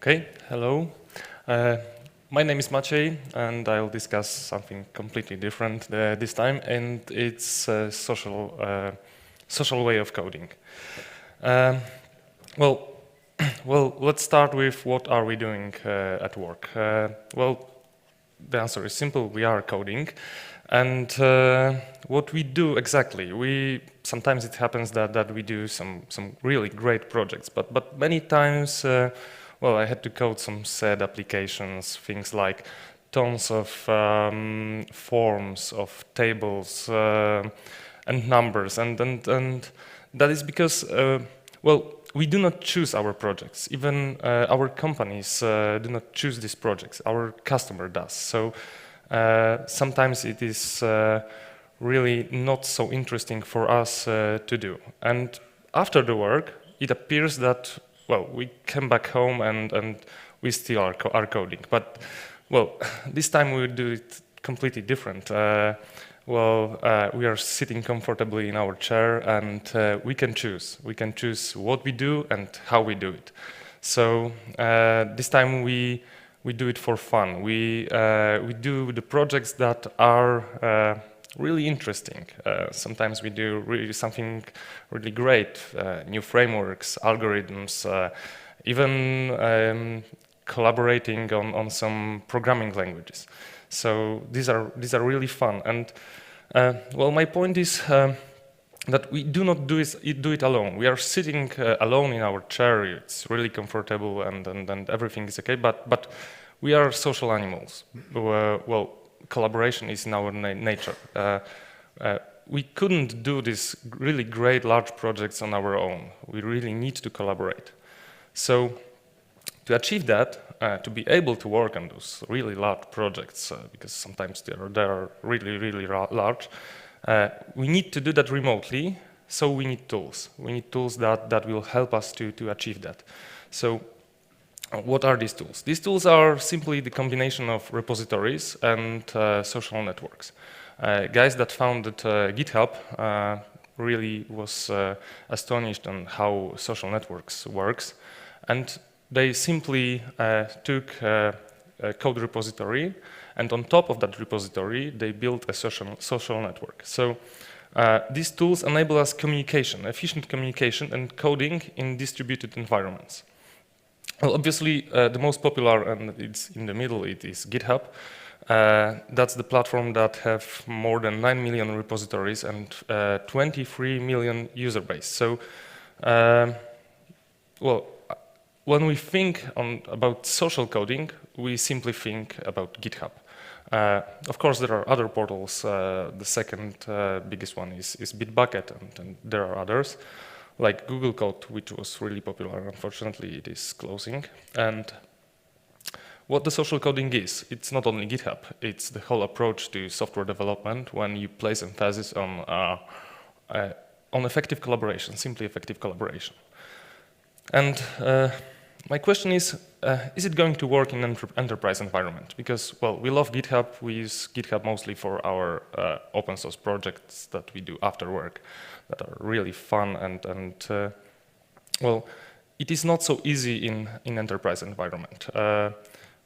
Okay, hello. My name is Maciej, and I'll discuss something completely different this time, and it's a social way of coding. Well, let's start with what are we doing at work. Well, the answer is simple: we are coding, and what we do exactly, sometimes it happens that we do some really great projects, but many times. Well, I had to code some sad applications, things like tons of forms, of tables, and numbers, and that is because, well, we do not choose our projects. Even our companies do not choose these projects. Our customer does. So sometimes it is really not so interesting for us to do. And after the work, it appears that, well, we came back home and we still are coding. But, well, this time we do it completely different. We are sitting comfortably in our chair and we can choose. We can choose what we do and how we do it. So this time we do it for fun. We do the projects that are really interesting. Sometimes we do really something really great, new frameworks, algorithms, even collaborating on some programming languages. So these are really fun. And well, my point is that we do not do it alone. We are sitting alone in our chair. It's really comfortable and everything is okay. But we are social animals. Well, collaboration is in our nature. We couldn't do these really great large projects on our own. We really need to collaborate. So to achieve that, to be able to work on those really large projects, because sometimes they are really large, we need to do that remotely. So we need tools. We need tools that will help us to achieve that. So what are these tools? These tools are simply the combination of repositories and social networks. Guys that founded GitHub really was astonished on how social networks works, and they simply took a code repository, and on top of that repository, they built a social network. So these tools enable us communication, efficient communication and coding in distributed environments. Well, obviously, the most popular, and it's in the middle, it is GitHub. That's the platform that have more than 9 million repositories and 23 million user base. So, well, when we think about social coding, we simply think about GitHub. Of course, there are other portals. The second biggest one is BitBucket, and there are others, like Google Code, which was really popular. Unfortunately, it is closing. And what the social coding is, it's not only GitHub, it's the whole approach to software development when you place emphasis on effective collaboration, simply effective collaboration. And my question is it going to work in an enterprise environment? Because, well, we love GitHub. We use GitHub mostly for our open source projects that we do after work that are really fun and well, it is not so easy in enterprise environment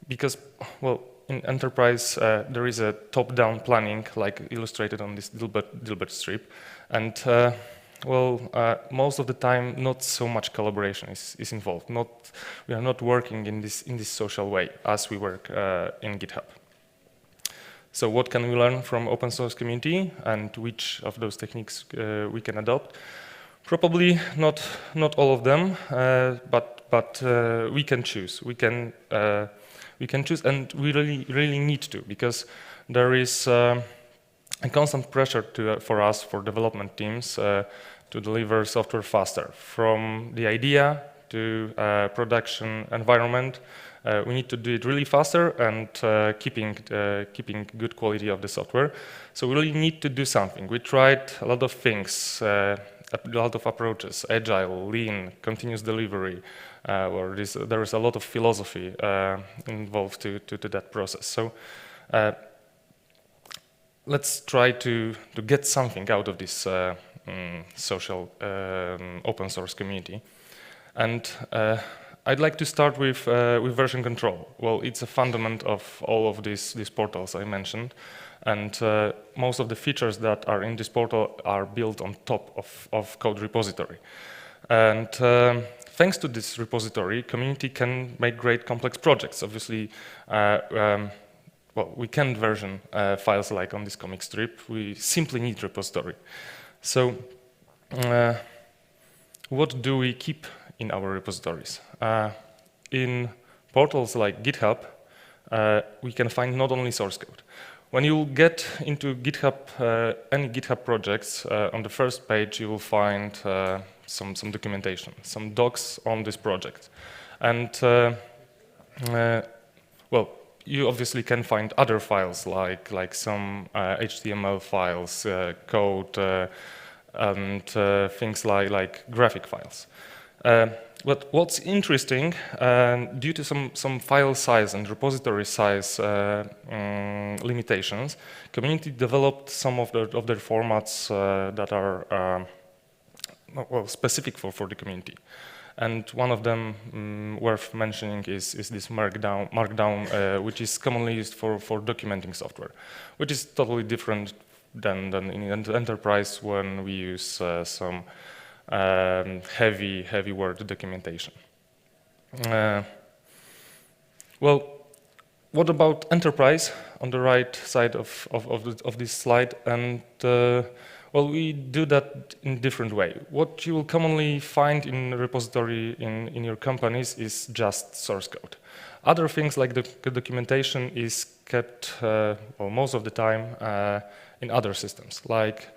because, well, in enterprise there is a top-down planning like illustrated on this Dilbert strip, and well, most of the time, not so much collaboration is involved. We are not working in this social way as we work in GitHub. So, what can we learn from open source community, and which of those techniques we can adopt? Probably not all of them, but we can choose. We can choose, and we really need to, because there is a constant pressure for us, for development teams, to deliver software faster. From the idea to production environment, we need to do it really faster and keeping good quality of the software. So we really need to do something. We tried a lot of things, a lot of approaches: agile, lean, continuous delivery. Where there is a lot of philosophy involved to that process. So. Let's try to get something out of this social open source community. And I'd like to start with version control. Well, it's a fundament of all of these portals I mentioned, and most of the features that are in this portal are built on top of code repository. And thanks to this repository, community can make great complex projects. Obviously, well, we can't version files like on this comic strip. We simply need repository. So what do we keep in our repositories? In portals like GitHub, we can find not only source code. When you get into GitHub, any GitHub projects, on the first page you will find some documentation, some docs on this project. And well, you obviously can find other files like some HTML files, code, and things like graphic files. But what's interesting, due to some file size and repository size limitations, community developed some of their formats that are well, specific for the community. And one of them worth mentioning is this Markdown, which is commonly used for documenting software, which is totally different than in enterprise when we use some heavy word documentation. Well, what about enterprise on the right side of this slide? And well, we do that in a different way. What you will commonly find in a repository in your companies is just source code. Other things like the documentation is kept, well, most of the time, in other systems, like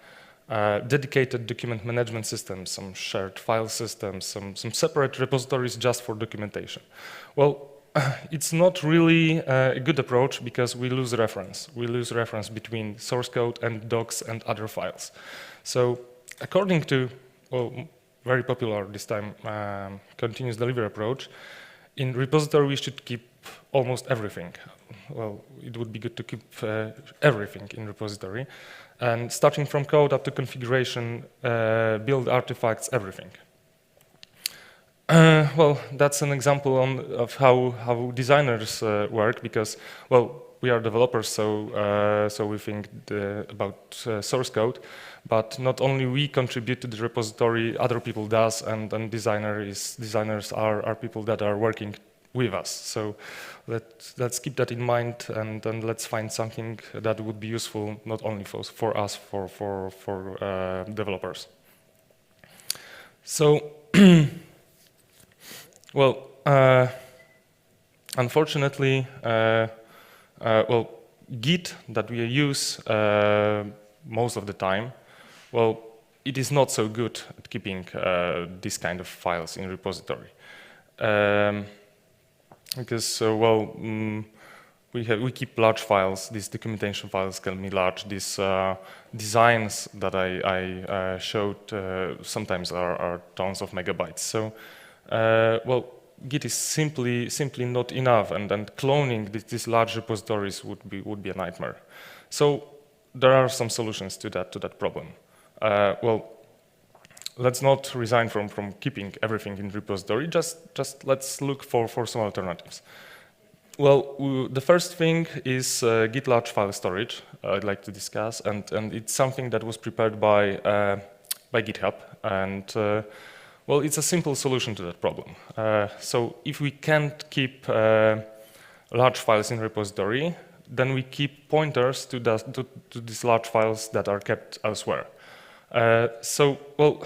dedicated document management systems, some shared file systems, some separate repositories just for documentation. Well, it's not really a good approach because we lose reference. We lose reference between source code and docs and other files. So according to, well, very popular this time, continuous delivery approach, in repository we should keep almost everything. Well, it would be good to keep everything in repository. And starting from code up to configuration, build artifacts, everything. Well, that's an example of how designers work, because, well, we are developers, so we think about source code, but not only we contribute to the repository, other people does, and designers are people that are working with us. So let's keep that in mind, and let's find something that would be useful not only for us, for developers. So. Well, unfortunately, well, Git that we use most of the time, well, it is not so good at keeping this kind of files in repository. Because, well, we keep large files. These documentation files can be large. These designs that I showed sometimes are tons of megabytes. So. Well, Git is simply not enough, and cloning these large repositories would be a nightmare. So there are some solutions to that problem. Well, let's not resign from keeping everything in repository. Just let's look for some alternatives. Well, the first thing is Git large file storage. I'd like to discuss, and it's something that was prepared by GitHub, and well, it's a simple solution to that problem. So if we can't keep large files in repository, then we keep pointers to these large files that are kept elsewhere. So, well,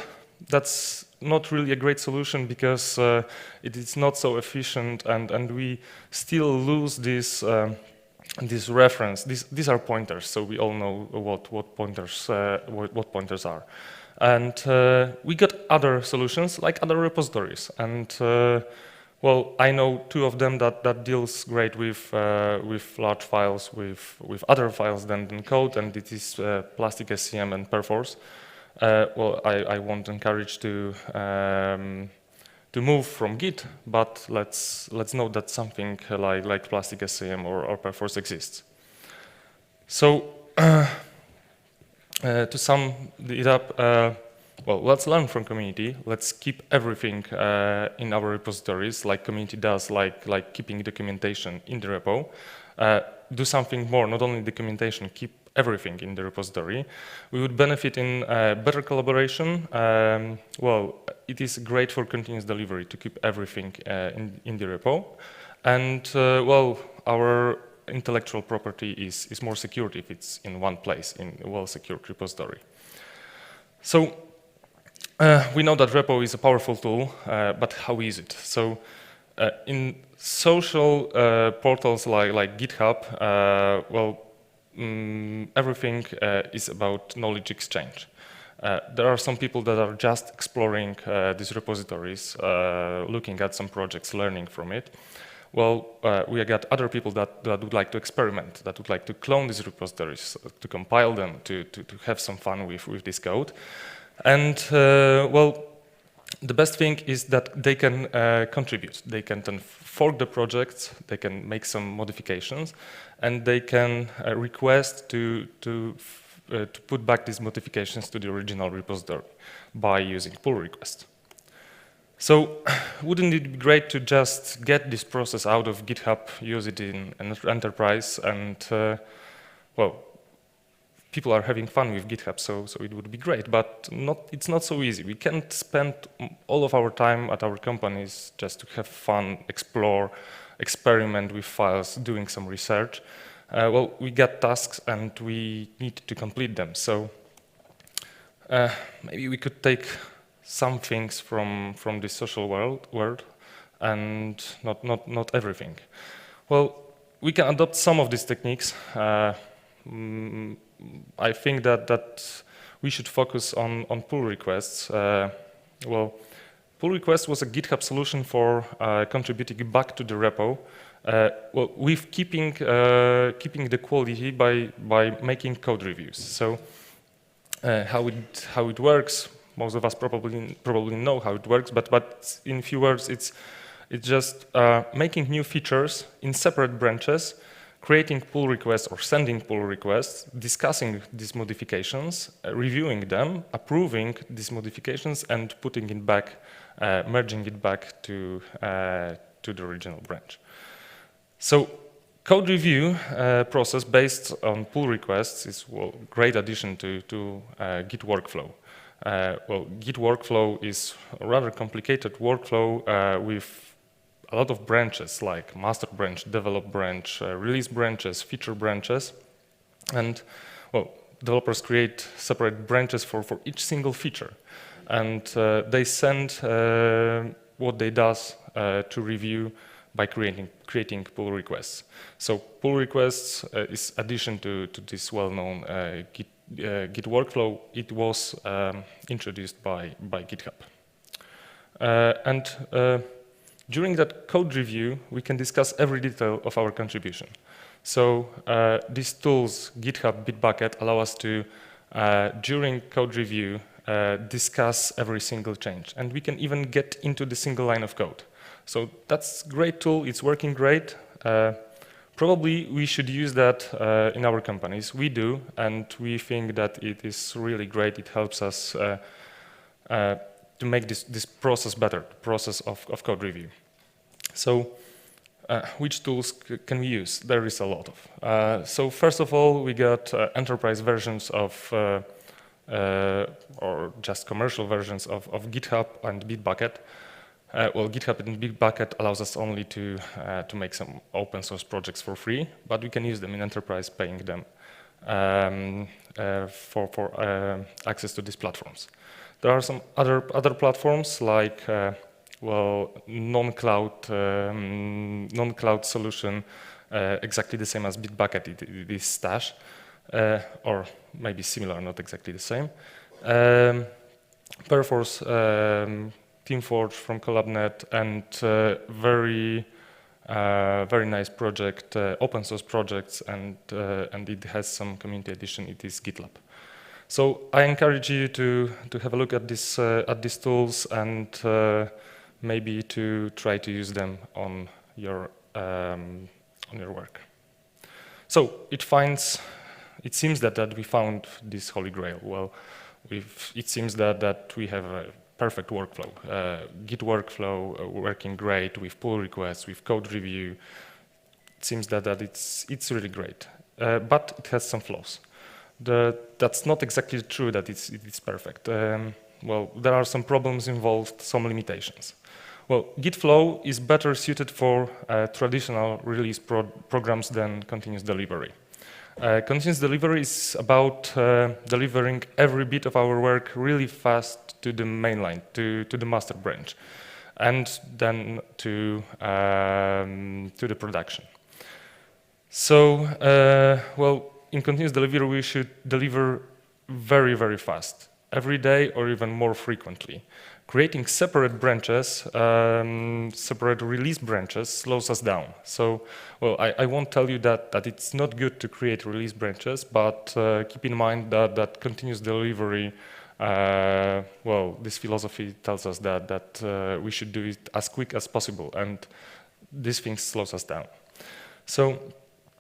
that's not really a great solution because it is not so efficient, and we still lose this reference. These are pointers, so we all know what pointers are. And we got other solutions, like other repositories. And well, I know two of them that deals great with large files, with other files than code, and it is Plastic SCM and Perforce. Well, I won't encourage to move from Git, but let's note that something like Plastic SCM or Perforce exists. So. To sum it up, well, let's learn from community. Let's keep everything in our repositories, like community does, like keeping documentation in the repo. Do something more, not only documentation, keep everything in the repository. We would benefit in better collaboration. Well, it is great for continuous delivery to keep everything in the repo. And, well, our intellectual property is more secure if it's in one place, in a well-secured repository. So, we know that repo is a powerful tool, but how is it? So, in social portals like GitHub, well, everything is about knowledge exchange. There are some people that are just exploring these repositories, looking at some projects, learning from it. Well, we got other people that would like to experiment, that would like to clone these repositories, to compile them, to have some fun with this code. And, well, the best thing is that they can contribute. They can then fork the projects, they can make some modifications, and they can request to put back these modifications to the original repository by using pull request. So wouldn't it be great to just get this process out of GitHub, use it in an enterprise, and, well, people are having fun with GitHub, so it would be great, but it's not so easy. We can't spend all of our time at our companies just to have fun, explore, experiment with files, doing some research. Well, we get tasks and we need to complete them. So maybe we could take some things from the social world and not everything. Well, we can adopt some of these techniques. I think that we should focus on pull requests. Well, pull request was a GitHub solution for contributing back to the repo. Well, with keeping the quality by making code reviews. So how it works, most of us probably know how it works, but in few words, it's just making new features in separate branches, creating pull requests or sending pull requests, discussing these modifications, reviewing them, approving these modifications, and putting it back, merging it back to the original branch. So code review process based on pull requests is a great addition to Git workflow. Well, Git workflow is a rather complicated workflow with a lot of branches like master branch, develop branch, release branches, feature branches. And, well, developers create separate branches for each single feature. And they send what they does to review by creating pull requests. So pull requests is addition to this well-known Git workflow. It was introduced by GitHub. During that code review, we can discuss every detail of our contribution. So these tools, GitHub, BitBucket, allow us to, during code review, discuss every single change. And we can even get into the single line of code. So that's a great tool, it's working great. Probably we should use that in our companies. We do, and we think that it is really great. It helps us to make this process better, the process of code review. So which tools can we use? There is a lot of. So first of all, we got enterprise versions of, or just commercial versions of GitHub and BitBucket. Well, GitHub and BitBucket allows us only to make some open source projects for free, but we can use them in enterprise, paying them for access to these platforms. There are some other platforms like well, non-cloud solution, exactly the same as BitBucket. It is Stash, or maybe similar, not exactly the same. Perforce, TeamForge from CollabNet, and very nice project, open source projects, and it has some community edition. It is GitLab. So I encourage you to have a look at these tools and maybe to try to use them on your work. So it seems that we found this holy grail. Well, it seems that we have a perfect workflow, Git workflow working great with pull requests, with code review. It seems that it's really great, but it has some flaws. That's not exactly true that it's perfect. Well, there are some problems involved, some limitations. Well, Git flow is better suited for traditional release programs than continuous delivery. Continuous delivery is about delivering every bit of our work really fast to the mainline, to the master branch, and then to the production. So, well, in continuous delivery, we should deliver very, very fast, every day or even more frequently. Creating separate branches, separate release branches, slows us down. So, well, I won't tell you that it's not good to create release branches, but keep in mind that continuous delivery, well, this philosophy tells us that we should do it as quick as possible, and this thing slows us down. So,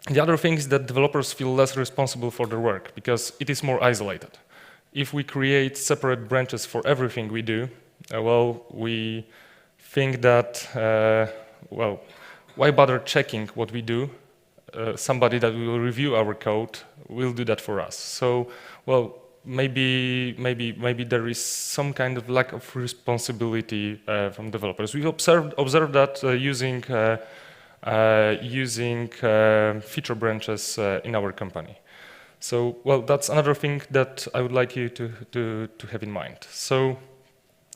the other thing is that developers feel less responsible for their work because it is more isolated. If we create separate branches for everything we do, well, we think that, well, why bother checking what we do? Somebody that will review our code will do that for us. So, well, maybe there is some kind of lack of responsibility from developers. We've observed that using feature branches in our company. So, well, that's another thing that I would like you to have in mind. So,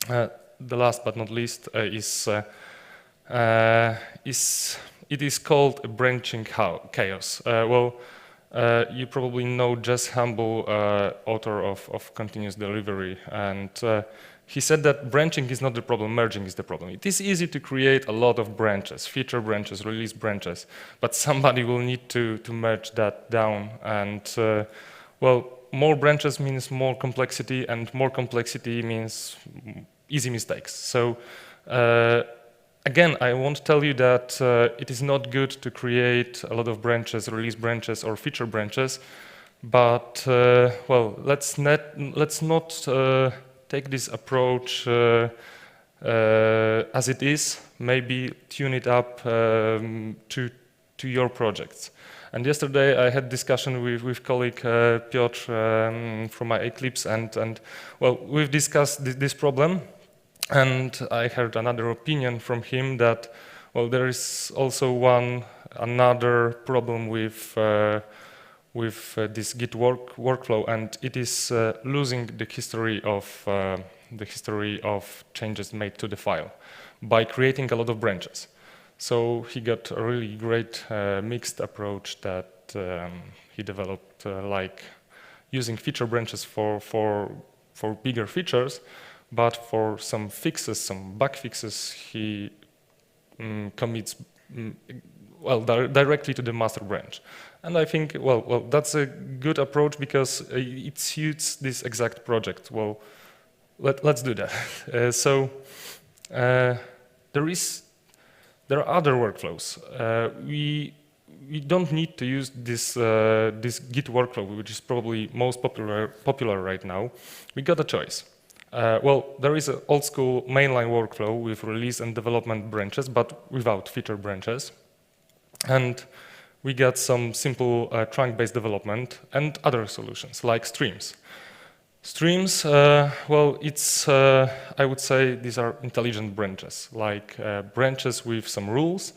the last but not least it is called a branching chaos. Well, you probably know Jess Humble, author of Continuous Delivery, and he said that branching is not the problem, merging is the problem. It is easy to create a lot of branches, feature branches, release branches, but somebody will need to merge that down. And, well, more branches means more complexity, and more complexity means easy mistakes. So, again, I won't tell you that it is not good to create a lot of branches, release branches, or feature branches, but, well, let's not take this approach as it is, maybe tune it up to your projects. And yesterday I had discussion with colleague Piotr from my Eclipse, and well, we've discussed this problem, and I heard another opinion from him that, well, there is also another problem with this Git workflow, and it is losing the history of changes made to the file by creating a lot of branches. So he got a really great mixed approach that he developed, like using feature branches for bigger features, but for some fixes, some bug fixes, he commits well, directly to the master branch. And I think, well, that's a good approach because it suits this exact project. Well, let's do that. So there are other workflows. We don't need to use this Git workflow, which is probably most popular right now. We got a choice. Well, there is an old school mainline workflow with release and development branches, but without feature branches. And we got some simple trunk-based development and other solutions like streams. Streams, well, it's, I would say these are intelligent branches, like branches with some rules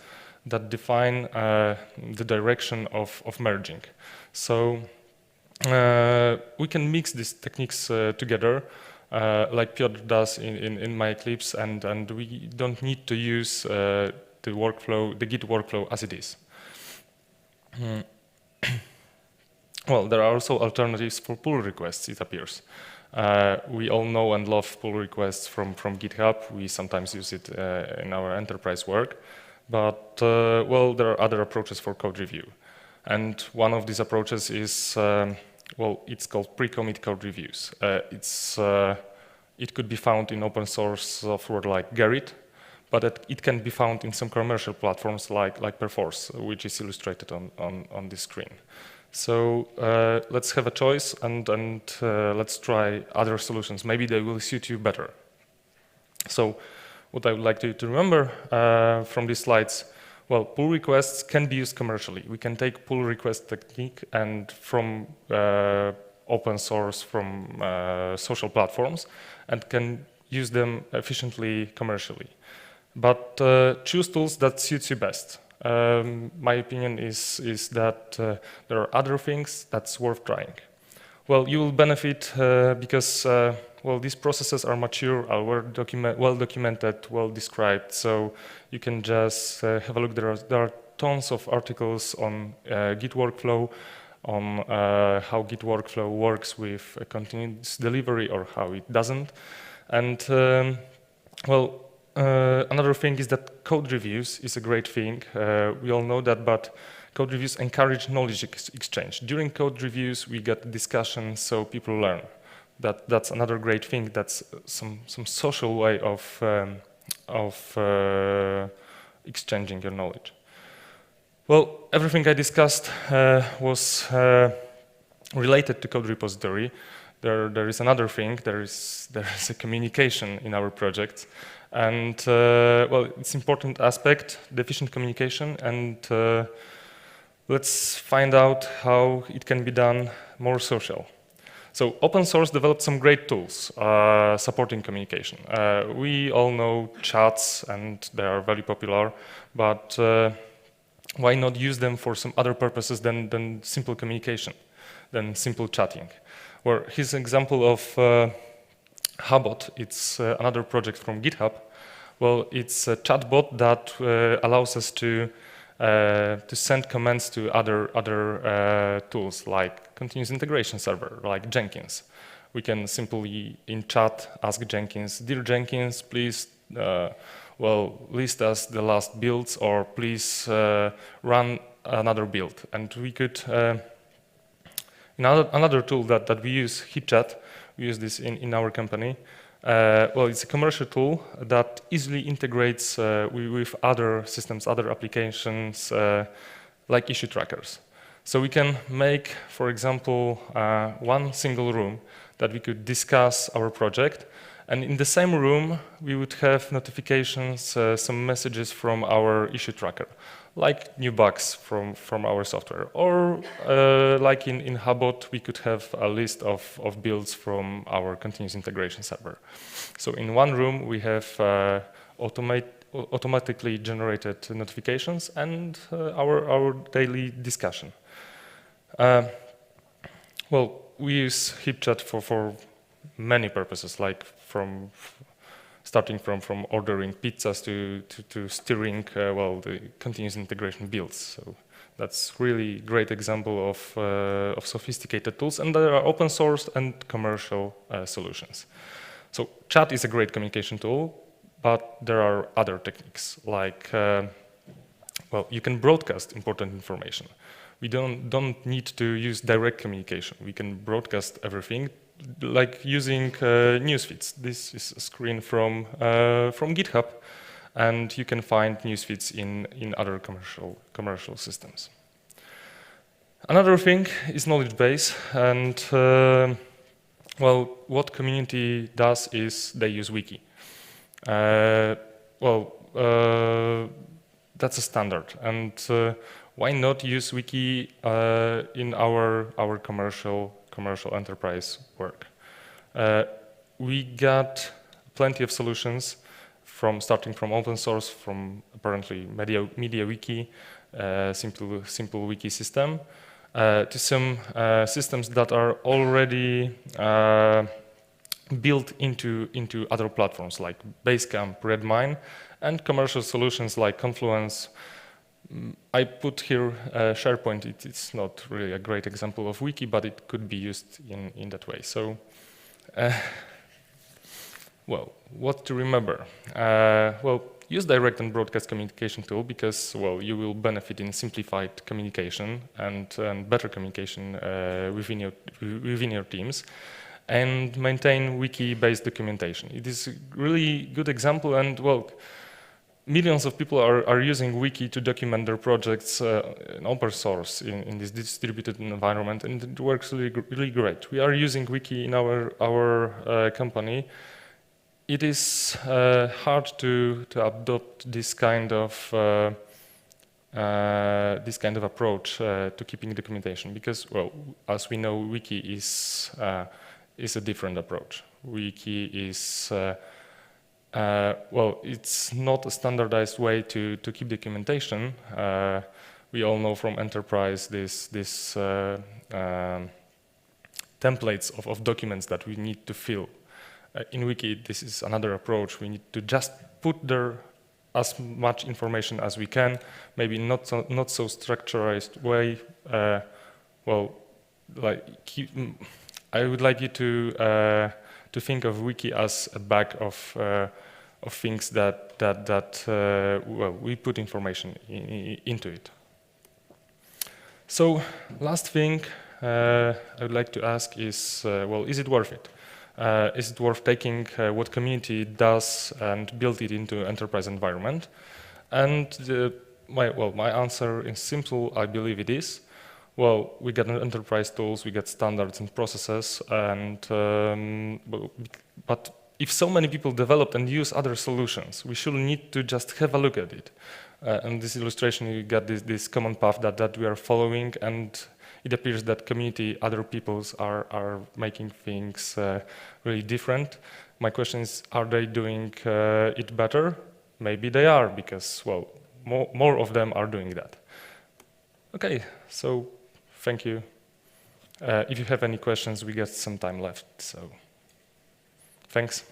that define the direction of merging. So we can mix these techniques together, like Piotr does in my Eclipse, and we don't need to use the Git workflow as it is. Well, there are also alternatives for pull requests, it appears. We all know and love pull requests from GitHub. We sometimes use it in our enterprise work. But, well, there are other approaches for code review. And one of these approaches is, well, it's called pre-commit code reviews. It could be found in open source software like Gerrit, but it can be found in some commercial platforms like Perforce, which is illustrated on this screen. So let's have a choice and let's try other solutions. Maybe they will suit you better. So what I would like to remember from these slides, well, pull requests can be used commercially. We can take pull request technique and from open source, from social platforms, and can use them efficiently commercially. But choose tools that suits you best. My opinion is that there are other things that's worth trying. Well, you will benefit because well, these processes are mature, are well documented, well described. So you can just have a look. There are tons of articles on Git workflow, on how Git workflow works with a continuous delivery or how it doesn't. And well, another thing is that code reviews is a great thing. We all know that, but code reviews encourage knowledge exchange. During code reviews, we get discussions, so people learn. That's another great thing. That's some social way of exchanging your knowledge. Well, everything I discussed was related to code repository. There is another thing. There is a communication in our project, and well, it's an important aspect, the efficient communication, and let's find out how it can be done more social. So open source developed some great tools supporting communication. We all know chats, and they are very popular, but why not use them for some other purposes than simple communication, than simple chatting? Well, here's an example of Hubot. It's another project from GitHub. Well, it's a chatbot that allows us to send commands to other tools like continuous integration server, like Jenkins. We can simply in chat ask Jenkins, "Dear Jenkins, please well, list us the last builds, or please run another build." And we could, another tool that we use, HipChat, we use this in our company. Well, it's a commercial tool that easily integrates with other systems, other applications, like issue trackers. So we can make, for example, one single room that we could discuss our project, and in the same room we would have notifications, some messages from our issue tracker, like new bugs from our software, or like in Hubot, we could have a list of builds from our continuous integration server. So in one room we have automatically generated notifications and our daily discussion. Well, we use HipChat for many purposes, like starting from ordering pizzas to steering well, the continuous integration builds. So that's really great example of sophisticated tools, and there are open source and commercial solutions. So chat is a great communication tool, but there are other techniques like well, you can broadcast important information. We don't need to use direct communication. We can broadcast everything, like using newsfeeds. This is a screen from GitHub, and you can find newsfeeds in other commercial systems. Another thing is knowledge base, and well, what community does is they use wiki. Well, that's a standard, and why not use wiki in our commercial enterprise work? We got plenty of solutions starting from open source, from apparently MediaWiki, simple wiki system, to some systems that are already built into other platforms like Basecamp, Redmine, and commercial solutions like Confluence. I put here SharePoint. It's not really a great example of wiki, but it could be used in that way. So, well, what to remember? Well, use direct and broadcast communication tool because, well, you will benefit in simplified communication and better communication within your teams, and maintain wiki-based documentation. It is a really good example, and well, millions of people are using wiki to document their projects in open source in this distributed environment, and it works really great. We are using wiki in our company. It is hard to adopt this kind of approach to keeping documentation, because, well, as we know, wiki is a different approach. Wiki is well, it's not a standardized way to keep documentation. We all know from enterprise this templates of documents that we need to fill. In wiki, this is another approach. We need to just put there as much information as we can, maybe not so structured way. Well, like I would like you to think of wiki as a bag of things that well, we put information into it. So last thing I would like to ask is, well, is it worth it? Is it worth taking what community does and build it into enterprise environment? And my answer is simple. I believe it is. Well, we get enterprise tools, we get standards and processes, and but if so many people develop and use other solutions, we should need to just have a look at it. In this illustration, you get this common path that we are following, and it appears that community, other peoples are making things really different. My question is, are they doing it better? Maybe they are, because, well, more of them are doing that. Okay, so thank you. If you have any questions, we got some time left, so thanks.